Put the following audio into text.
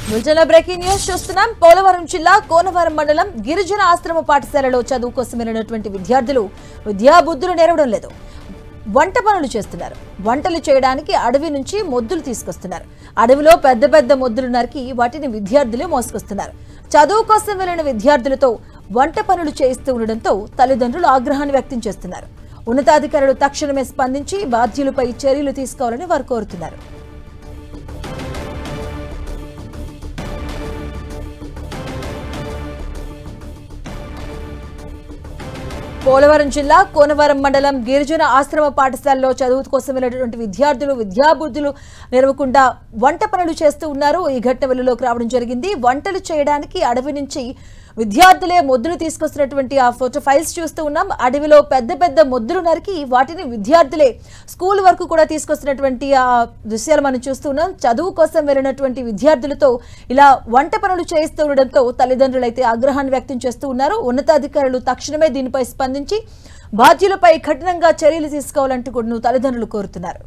బులెటిన్లో breaking news చూస్తున్నాం. పోలవరం జిల్లా కోనవరం మండలం గిరిజన ఆశ్రమ పాఠశాలలో చదువు కోసం వెళ్ళినటువంటి విద్యార్థులు విద్యాబుద్ధులు నేర్వడం లేదు. వంట పనులు చేస్తున్నారు. వంటలు చేయడానికి అడవి నుంచి మొద్దులు తీసుకొస్తున్నారు. అడవిలో పెద్ద పెద్ద మొద్దులు నరికి వాటిని విద్యార్థులు మోసుకొస్తున్నారు. చదువు కోసం వెళ్లిన విద్యార్థులతో వంట పనులు చేయిస్తూ ఉండడంతో తల్లిదండ్రులు ఆగ్రహాన్ని వ్యక్తం చేస్తున్నారు. ఉన్నతాధికారులు తక్షణమే స్పందించి బాధ్యులపై చర్యలు తీసుకోవాలని వారు కోరుతున్నారు. పోలవరం జిల్లా కోనవరం మండలం గిరిజన ఆశ్రమ పాఠశాలలో చదువు కోసం వెళ్ళినటువంటి విద్యార్థులు విద్యాబుద్ధులు నెరవకుండా వంట పనులు చేస్తూ ఉన్నారు. ఈ ఘటన వెలుగులోకి రావడం జరిగింది. వంటలు చేయడానికి అడవి నుంచి విద్యార్థులే మొద్దులు తీసుకొస్తున్నటువంటి ఆ ఫోటో ఫైల్స్ చూస్తూ ఉన్నాం. అడవిలో పెద్ద పెద్ద మొద్దులు నరికి వాటిని విద్యార్థులే స్కూల్ వరకు కూడా తీసుకొస్తున్నటువంటి ఆ దృశ్యాలు మనం చూస్తూ ఉన్నాం. చదువు కోసం వెళ్ళినటువంటి విద్యార్థులతో ఇలా వంట పనులు చేయిస్తూ ఉండడంతో తల్లిదండ్రులు అయితే ఆగ్రహాన్ని వ్యక్తం చేస్తూ ఉన్నారు. ఉన్నతాధికారులు తక్షణమే దీనిపై స్పందించి బాధ్యులపై కఠినంగా చర్యలు తీసుకోవాలంటూ కూడా తల్లిదండ్రులు కోరుతున్నారు.